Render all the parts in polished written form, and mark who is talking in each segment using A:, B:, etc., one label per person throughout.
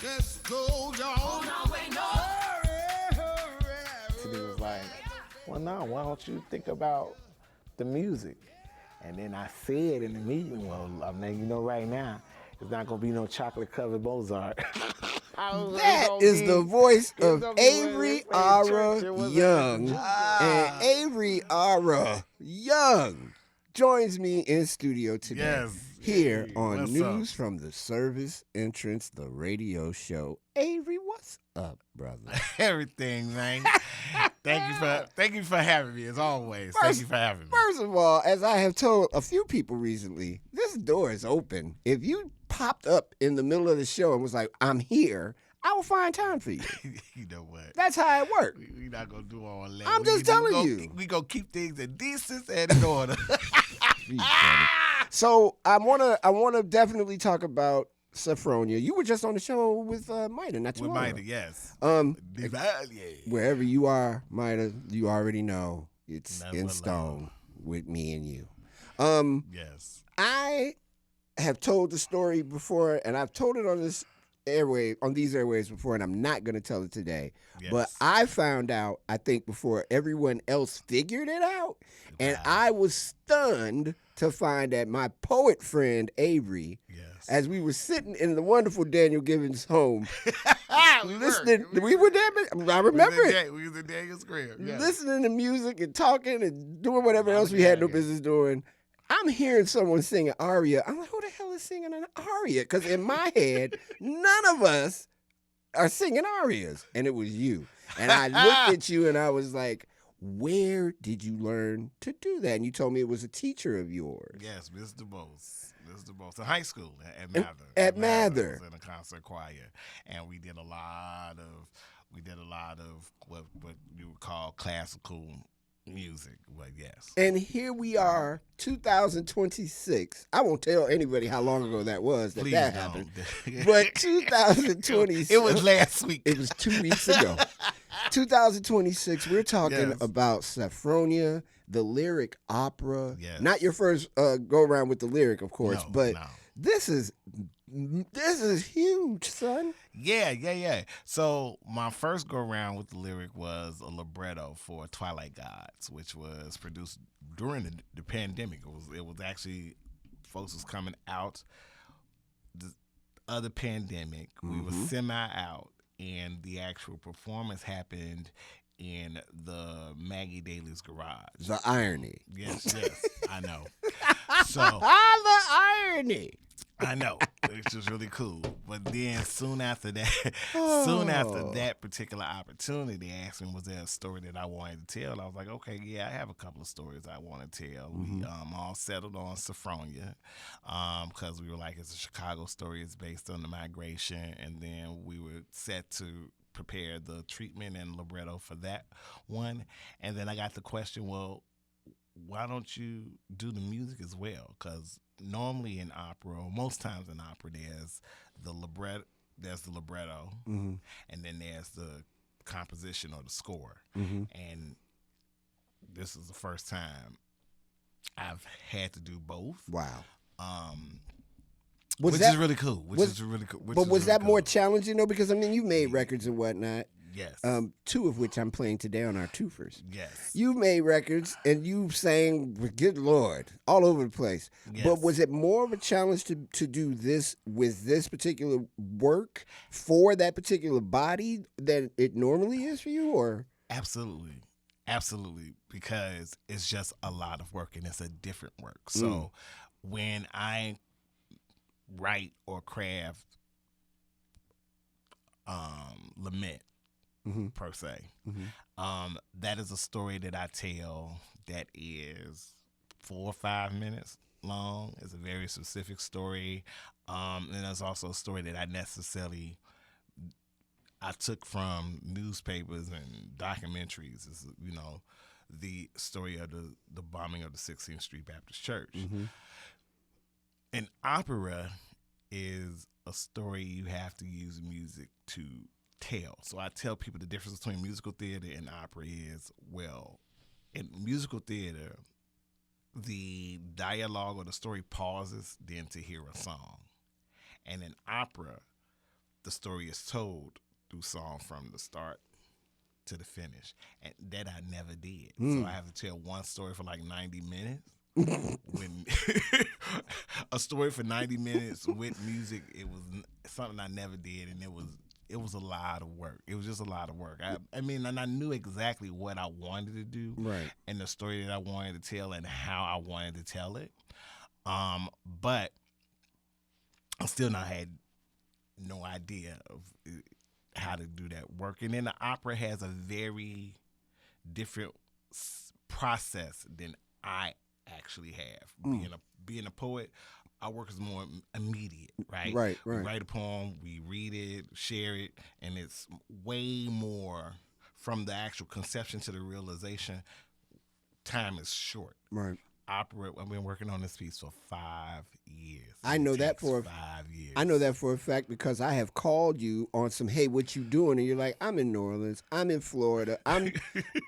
A: Let's go, y'all.
B: And he was like, well, no, why don't you think about the music? And then I said in the meeting, well, I'm letting you know right now, it's not going to be no chocolate-covered Mozart.
C: That is the voice of Avery Young. And Avery Young joins me in studio today.
A: Yes.
C: Here
A: Hey,
C: on
A: what's
C: News
A: up?
C: from the Service Entrance, the radio show. Avery, what's up, brother?
A: Everything, man. Thank you for having me as always. Thank you for having me.
C: First of all, as I have told a few people recently, this door is open. If you popped up in the middle of the show and was like, I'm here, I will find time for you.
A: You know what?
C: That's how it works.
A: We're not going to do all that.
C: I'm just telling you.
A: We're going to keep things in decency and in order.
C: So I wanna definitely talk about Safronia. You were just on the show with Mida, not too
A: With
C: long
A: Mida,
C: ago.
A: yes.
C: Wherever you are, Mida, you already know it's
A: Nothing
C: in
A: but
C: stone
A: love.
C: with me and you.
A: Yes.
C: I have told the story before, and I've told it on these airways before, and I'm not going to tell it today.
A: Yes.
C: But I found out, I think, before everyone else figured it out, and I was stunned to find that my poet friend Avery, as we were sitting in the wonderful Daniel Givens' home, listening, we were there. I remember it.
A: We was in Daniel's crib. Yes.
C: Listening to music and talking and doing whatever else we had no business doing. I'm hearing someone sing an aria. I'm like, who the hell is singing an aria? Because in my head, none of us are singing arias. And it was you. And I looked at you and I was like, where did you learn to do that? And you told me it was a teacher of yours.
A: Yes, Mr. Bose. In high school at Mather.
C: At Mather.
A: I was in a concert choir. And we did a lot of what you would call classical music, but yes.
C: And here we are, 2026. I won't tell anybody how long ago that was that happened. But 2026.
A: It was last week.
C: It was 2 weeks ago. 2026, we're talking about Safronia, the lyric opera.
A: Yes.
C: Not your first go around with the lyric, of course, but this is huge, son.
A: Yeah. So my first go around with the lyric was a libretto for Twilight Gods, which was produced during the pandemic. It was actually folks was coming out of the pandemic. We were semi out, and the actual performance happened in the Maggie Daly's garage.
C: The irony.
A: Yes, I know. So
C: the irony.
A: I know, which was really cool. But then soon after that particular opportunity, they asked me, was there a story that I wanted to tell? I was like, okay, yeah, I have a couple of stories I want to tell. We all settled on Safronia because we were like, it's a Chicago story. It's based on the migration. And then we were set to prepare the treatment and libretto for that one. And then I got the question, well, why don't you do the music as well? Because normally in opera, or most times in opera, there's the libretto, and then there's the composition or the score. And this is the first time I've had to do both.
C: Wow.
A: Which is really cool.
C: But was that more challenging though? Because I mean, you made records and whatnot.
A: Yes.
C: 2 of which I'm playing today on our TWOFERS.
A: Yes.
C: You made records and you sang, good Lord, all over the place.
A: Yes.
C: But was it more of a challenge to do this with this particular work for that particular body than it normally is for you, or?
A: Absolutely, because it's just a lot of work and it's a different work. So when I write or craft lament, per se, that is a story that I tell that is 4 or 5 minutes long. It's a very specific story, and there's also a story that I took from newspapers and documentaries. It's, the story of the bombing of the 16th Street Baptist Church. An opera is a story you have to use music to tell. So I tell people the difference between musical theater and opera is, well, in musical theater, the dialogue or the story pauses then to hear a song. And in opera, the story is told through song from the start to the finish, and that I never did. So I have to tell one story for like 90 minutes. When a story for 90 minutes with music, it was something I never did, and it was a lot of work. It was just a lot of work. I mean, and I knew exactly what I wanted to do,
C: Right.
A: and the story that I wanted to tell, and how I wanted to tell it. But I still not had no idea of how to do that work. And then the opera has a very different process than I actually have. Being a poet, our work is more immediate, right?
C: Right.
A: We write a poem, we read it, share it, and it's way more from the actual conception to the realization. Time is short.
C: Right.
A: Opera, I've been working on this piece for 5 years.
C: I know that for
A: 5 years.
C: I know that for a fact because I have called you on some, hey, what you doing? And you're like, I'm in New Orleans, I'm in Florida, I'm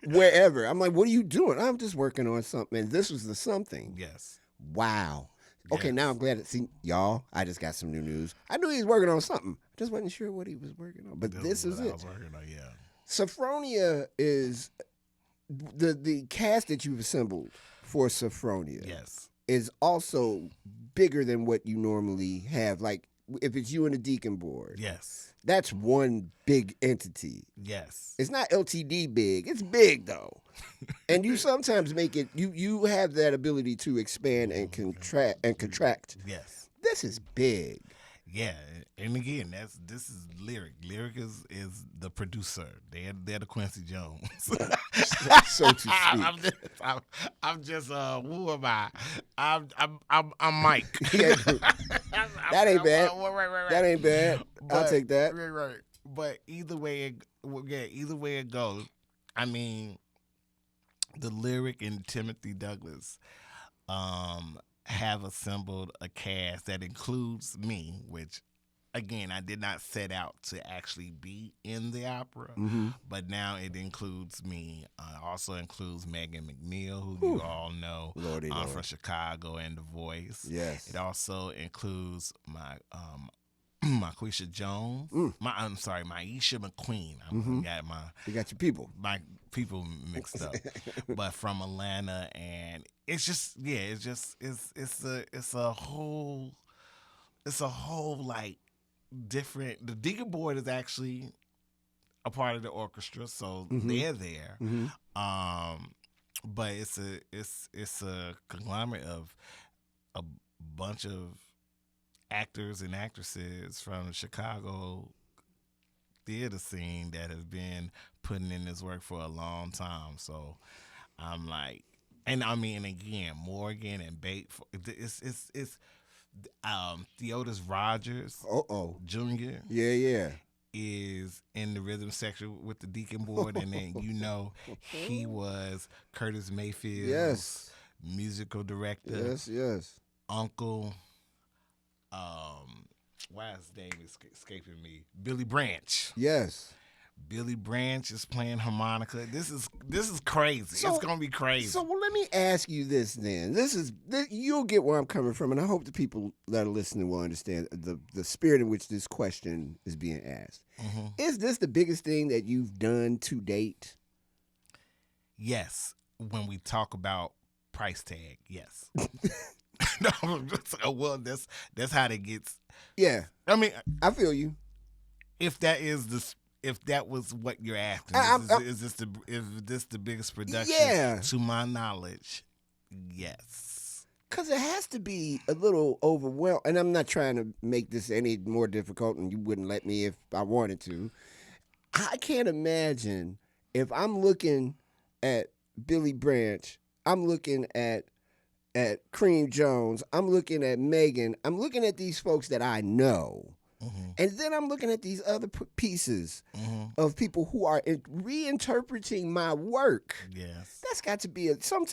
C: wherever. I'm like, what are you doing? I'm just working on something. And this was the something.
A: Yes.
C: Wow. Okay,
A: Yes.
C: now I'm glad to see y'all. I just got some new news. I knew he was working on something. Just wasn't sure what he was working on. But this is
A: what I
C: it.
A: was working on, yeah.
C: Safronia is the cast that you've assembled for Safronia.
A: Yes.
C: Is also bigger than what you normally have. Like if it's you and the deacon board,
A: Yes.
C: that's one big entity.
A: Yes.
C: It's not LTD big. It's big though, and you sometimes make it. You have that ability to expand and contract.
A: Yes.
C: This is big.
A: Yeah, and again, this is Lyric. Lyric is the producer. They're the Quincy Jones.
C: So to speak.
A: I'm just who am I? I'm Mike.
C: Yeah, that ain't bad.
A: Right.
C: That ain't bad. I'll take that.
A: Right. But either way it goes. I mean, the Lyric and Timothy Douglas have assembled a cast that includes me, which again I did not set out to actually be in the opera, but now it includes me. Also includes Megan McNeil, who you all know
C: Lordy Lord.
A: from Chicago and The Voice.
C: Yes.
A: It also includes my Marquisha Jones. Maisha McQueen.
C: You got your people.
A: My people mixed up, but from Atlanta, and it's a whole like different. The deacon board is actually a part of the orchestra, so they're there. But it's a conglomerate of a bunch of actors and actresses from the Chicago theater scene that has been putting in this work for a long time. So I'm like, and I mean, again, Morgan and Bate, it's Theodis Rogers Jr.
C: Yeah.
A: is in the rhythm section with the deacon board, and then he was Curtis Mayfield's musical director.
C: Yes.
A: Uncle. Why his name is escaping me? Billy Branch.
C: Yes.
A: Billy Branch is playing harmonica. This is crazy.
C: So,
A: it's gonna be crazy.
C: So let me ask you this then. You'll get where I'm coming from, and I hope the people that are listening will understand the spirit in which this question is being asked. Is this the biggest thing that you've done to date?
A: Yes. When we talk about price tag, yes. No, well, that's how it gets.
C: Yeah.
A: I mean,
C: I feel you.
A: If that was what you're asking, is this the biggest production?
C: Yeah.
A: To my knowledge, yes.
C: Because it has to be a little overwhelming. And I'm not trying to make this any more difficult, and you wouldn't let me if I wanted to. I can't imagine if I'm looking at Billy Branch, I'm looking at Cream Jones, I'm looking at Megan, I'm looking at these folks that I know. And then I'm looking at these other pieces of people who are reinterpreting my work.
A: Yes.
C: That's got to be at some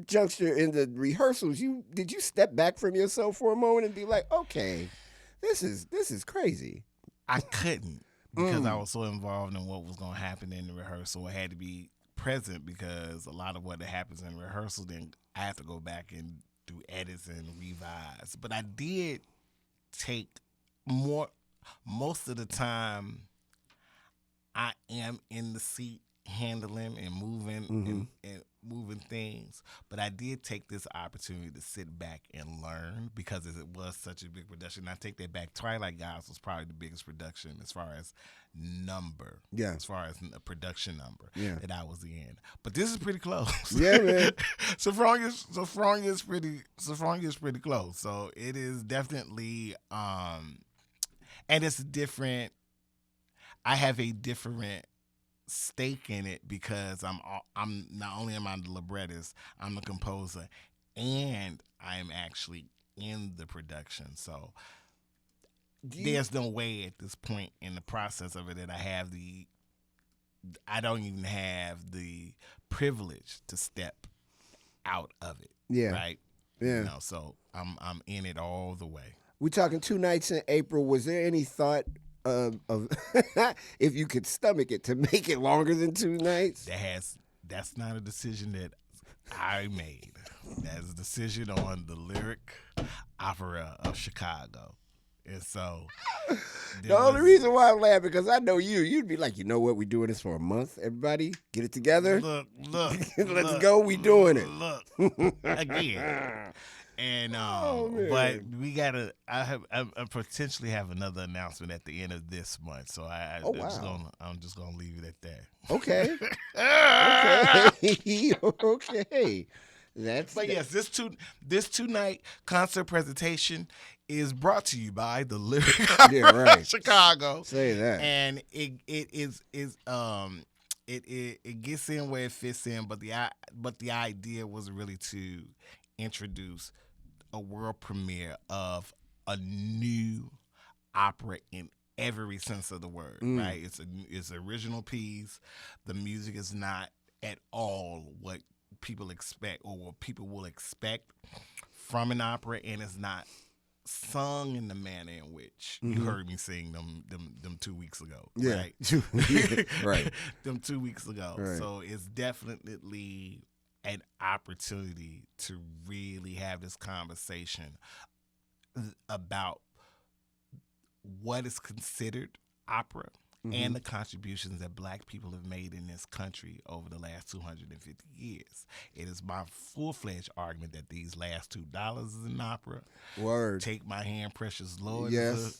C: juncture in the rehearsals. Did you step back from yourself for a moment and be like, okay, this is crazy?
A: I couldn't because I was so involved in what was going to happen in the rehearsal. I had to be present because a lot of what happens in rehearsal, then I have to go back and do edits and revise. But I did take most of the time I am in the seat handling and moving and moving things, but I did take this opportunity to sit back and learn because it was such a big production. I take that back. Twilight Guys was probably the biggest production as far as number, as far as a production number that I was in. But this is pretty close.
C: Yeah, man.
A: Safronia is pretty close. So it is definitely, and it's different. I have a different stake in it because I'm not only am I the librettist, I'm the composer, and I'm actually in the production. So there's no way at this point in the process of it that I don't even have the privilege to step out of it.
C: Yeah.
A: Right.
C: Yeah.
A: So I'm in it all the way.
C: We're talking 2 nights in April. Was there any thought of if you could stomach it to make it longer than 2 nights?
A: That's not a decision that I made. That's a decision on the Lyric Opera of Chicago. And so
C: the only reason why I'm laughing because I know you'd be like, you know what, we're doing this for a month, everybody get it together.
A: Look,
C: let's go, we doing it.
A: Look again. And but we gotta. I potentially have another announcement at the end of this month, so I'm just gonna leave it at that.
C: Okay. Okay.
A: Yes, this two night concert presentation is brought to you by the Lyric Opera of Chicago.
C: Say that.
A: And it gets in where it fits in, but the idea was really to introduce a world premiere of a new opera in every sense of the word, right? It's an original piece. The music is not at all what people expect or what people will expect from an opera, and it's not sung in the manner in which you heard me sing them 2 weeks ago, right?
C: Right.
A: Them 2 weeks ago.
C: Right.
A: So it's definitely an opportunity to really have this conversation about what is considered opera and the contributions that Black people have made in this country over the last 250 years. It is my full-fledged argument that these last $2 is an opera.
C: Word.
A: Take My Hand, Precious Lord.
C: Yes.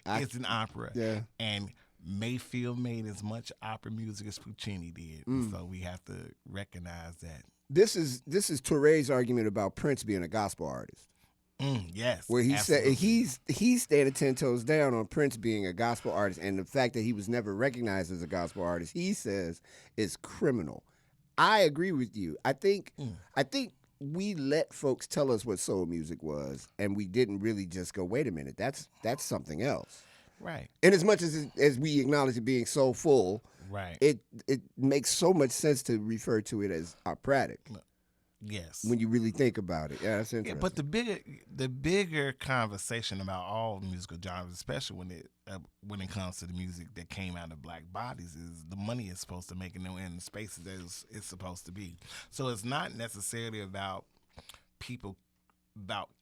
A: It's an opera.
C: Yeah.
A: And Mayfield made as much opera music as Puccini did. So we have to recognize that.
C: This is Touré's argument about Prince being a gospel artist.
A: Yes.
C: Where he said
A: absolutely.
C: he's standing 10 toes down on Prince being a gospel artist, and the fact that he was never recognized as a gospel artist, he says, is criminal. I agree with you. I think we let folks tell us what soul music was, and we didn't really just go, wait a minute, that's something else.
A: Right.
C: And as much as we acknowledge it being soulful,
A: right,
C: it makes so much sense to refer to it as operatic.
A: Yes.
C: When you really think about it. Yeah, that's interesting.
A: Yeah, but the bigger conversation about all musical genres, especially when it comes to the music that came out of Black bodies, is the money it's supposed to make in the spaces that it's supposed to be. So it's not necessarily about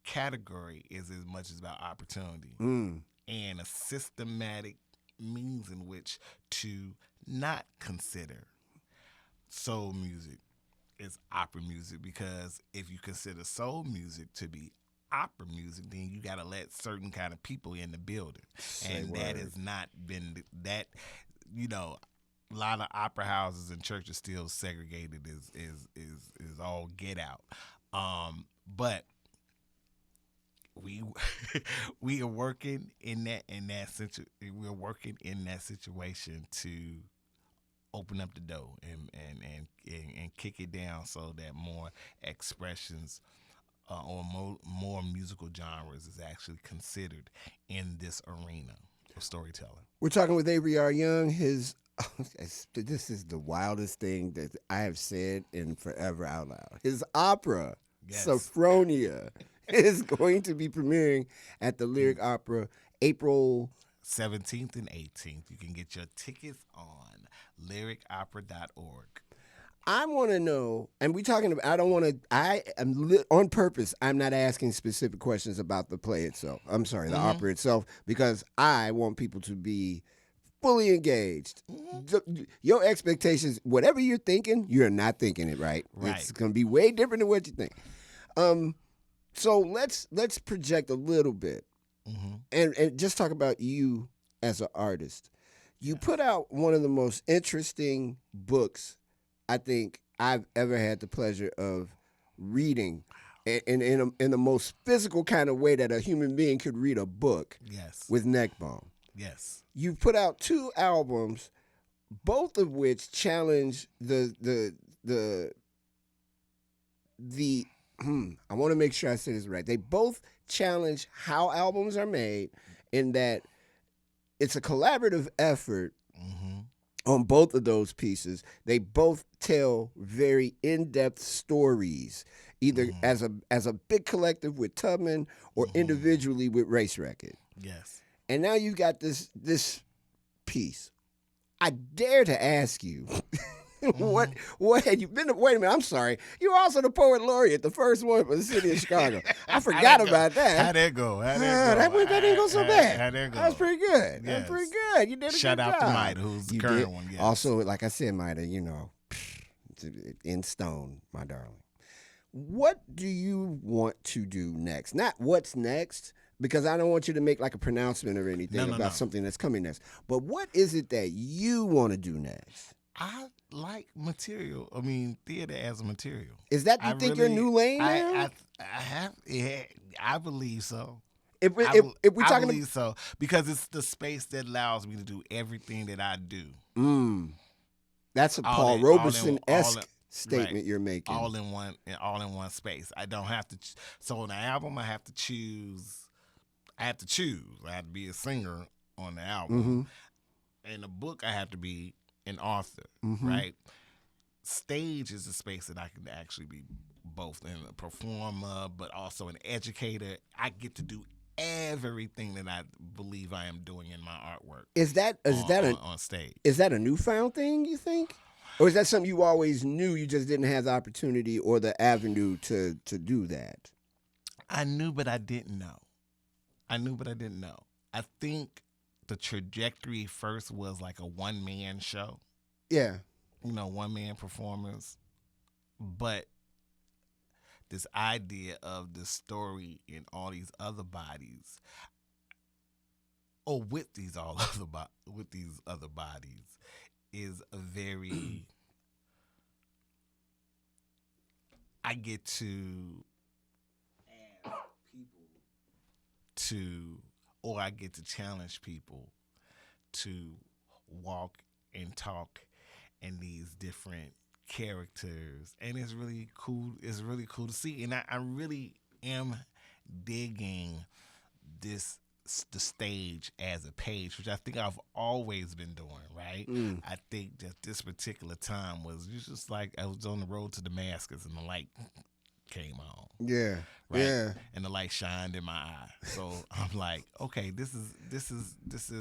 A: category as much as about opportunity and a systematic means in which to not consider soul music is opera music, because if you consider soul music to be opera music, then you got to let certain kind of people in the building. That has not been that, a lot of opera houses and churches still segregated is all get out. But we are working we're working in that situation to open up the door and kick it down so that more expressions or more musical genres is actually considered in this arena of storytelling.
C: We're talking with Avery Young. This is the wildest thing that I have said in forever out loud. His opera, Safronia, is going to be premiering at the Lyric Opera April
A: 17th and 18th. You can get your tickets on lyricopera.org.
C: I want to know, and we talking about. I don't want to. I am on purpose. I'm not asking specific questions about the play itself. I'm sorry, the opera itself, because I want people to be fully engaged. Your expectations, whatever you're thinking, you're not thinking it right. It's going to be way different than what you think. So let's project a little bit, and just talk about you as an artist. You put out one of the most interesting books I think I've ever had the pleasure of reading, in the most physical kind of way that a human being could read a book.
A: Yes.
C: With Neckbone.
A: Yes.
C: You put out 2 albums, both of which challenge the I want to make sure I say this right. They both challenge how albums are made, in that it's a collaborative effort on both of those pieces. They both tell very in-depth stories, either as a big collective with Tubman or individually with Race Record.
A: Yes.
C: And now you got this piece. I dare to ask you, what had you been? Wait a minute, I'm sorry. You're also the poet laureate, the first one for the city of Chicago. I forgot about that.
A: How'd that go?
C: That didn't go so bad.
A: How'd that go?
C: That was pretty good.
A: Yes.
C: That's pretty good. You did a
A: Shout
C: good
A: out
C: job.
A: to Maida, who's the current one. Yes.
C: Also, like I said, Maida, in stone, my darling. What do you want to do next? Not what's next, because I don't want you to make like a pronouncement or anything about something that's coming next. But what is it that you want to do next?
A: I like material. I mean, theater as a material.
C: Is that you think your new lane now?
A: I believe so.
C: If we
A: I
C: talking
A: believe so, because it's the space that allows me to do everything that I do.
C: That's a Paul Robeson-esque statement you're making.
A: All in one space. I don't have to. So on the album, I have to choose. I have to be a singer on the album. In the book, I have to be an author, right? Stage is a space that I can actually be both a performer, but also an educator. I get to do everything that I believe I am doing in my artwork. On stage? Is that
C: a newfound thing, you think? Or is that something you always knew, you just didn't have the opportunity or the avenue to do that?
A: I knew, but I didn't know. I think the trajectory first was like a one-man show.
C: Yeah.
A: One-man performers. But this idea of the story in all these other bodies, or with these other bodies, is a very. I get to ask people or I get to challenge people to walk and talk in these different characters, and it's really cool. It's really cool to see, and I really am digging the stage as a page, which I think I've always been doing, right? I think that this particular time was just like I was on the road to Damascus and the light came on.
C: Yeah.
A: Right?
C: Yeah.
A: And the light shined in my eye. So I'm like, okay, this is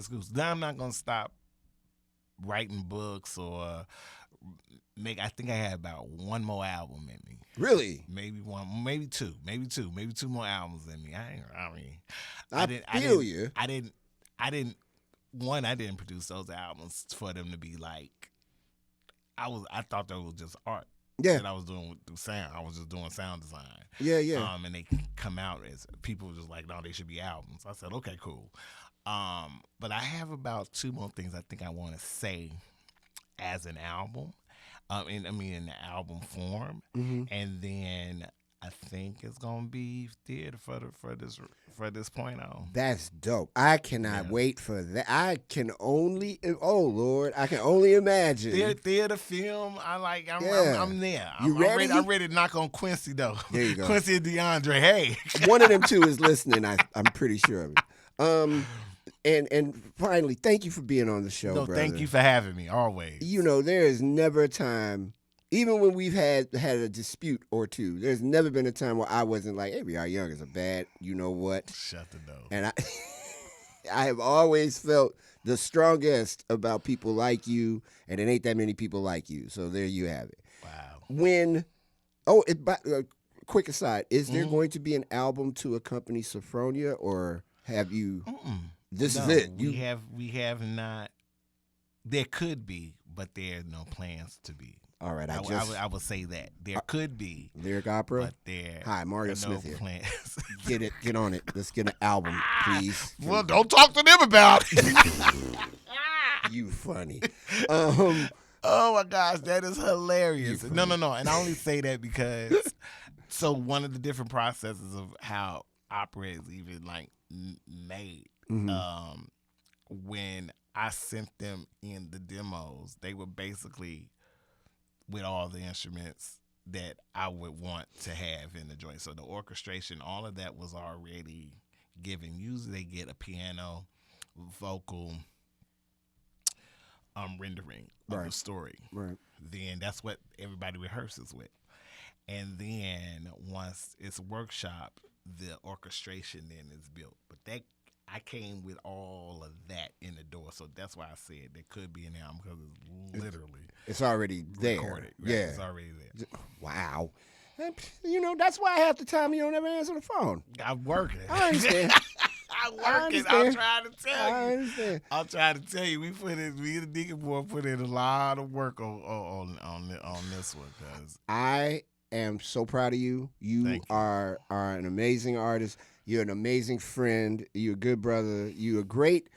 A: cool. So now I'm not gonna stop writing books or I think I had about one more album in me.
C: Really?
A: Maybe one, maybe two more albums in me.
C: I
A: didn't produce those albums for them to be like, I thought that was just art.
C: Yeah.
A: That I was doing through sound. I was just doing sound design.
C: Yeah.
A: And they come out as people were just like, no, they should be albums. I said, okay, cool. But I have about 2 more things I think I want to say as an album. In the album form, and then I think it's gonna be theater for this point on.
C: That's dope. I cannot wait for that. I can only imagine.
A: Theater film. I'm there.
C: You ready?
A: I'm ready to knock on Quincy though.
C: There you go.
A: Quincy and DeAndre. Hey,
C: one of them two is listening. I'm pretty sure of it. And finally, thank you for being on the show, brother.
A: Thank you for having me, always.
C: There is never a time, even when we've had a dispute or two, there's never been a time where I wasn't like, Avery Young is a bad, you know what?
A: Shut the door.
C: And I have always felt the strongest about people like you, and it ain't that many people like you. So there you have it.
A: Wow.
C: Quick aside, is there going to be an album to accompany Safronia, or have you? This is it.
A: We have not. There could be, but there are no plans to be.
C: All right,
A: I would say that there could be
C: lyric opera.
A: But there
C: Hi, Mario
A: are
C: Smith
A: no
C: here.
A: plans.
C: Get on it. Let's get an album, please.
A: Well, don't talk to them about it.
C: You funny.
A: Oh my gosh, that is hilarious. No. And I only say that because so one of the different processes of how opera is even like made. When I sent them in the demos, they were basically with all the instruments that I would want to have in the joint. So the orchestration, all of that was already given. Usually they get a piano, vocal, rendering of the story.
C: Right.
A: Then that's what everybody rehearses with. And then once it's workshop, the orchestration then is built. But that I came with all of that in the door. So that's why I said there could be an album, because it's literally
C: it's already there.
A: Recorded, right?
C: Yeah.
A: It's already there.
C: Wow. That's why half the time you don't ever answer the phone.
A: I'm working.
C: I understand.
A: I'm working. I'm trying to tell you.
C: I understand.
A: I'm trying to tell you. Me and the Deacon Boy put in a lot of work on this one. Cause
C: I am so proud of you. You are an amazing artist. You're an amazing friend. You're a good brother. You're a great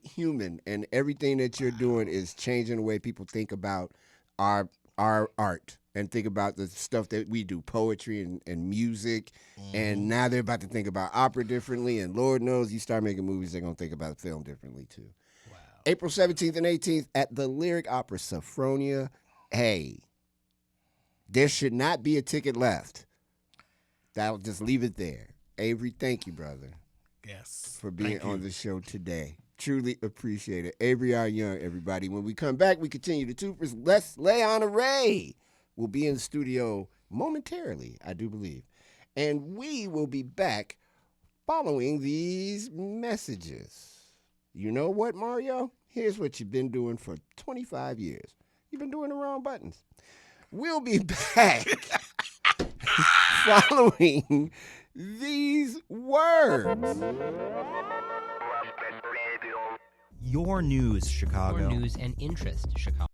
C: human, and everything that you're doing is changing the way people think about our art and think about the stuff that we do, poetry and music. And now they're about to think about opera differently, and Lord knows you start making movies, they're going to think about film differently too.
A: wow.
C: April 17th and 18th at the Lyric Opera Safronia. Hey, there should not be a ticket left. That'll just leave it there. Avery, thank you, brother.
A: Yes.
C: For being on the show today. Truly appreciate it. Avery Young, everybody. When we come back, we continue the TWOFERS. Lesle Honore will be in the studio momentarily, I do believe. And we will be back following these messages. You know what, Mario? Here's what you've been doing for 25 years. You've been doing the wrong buttons. We'll be back following these words.
D: Your news, Chicago.
E: Your news and interest, Chicago.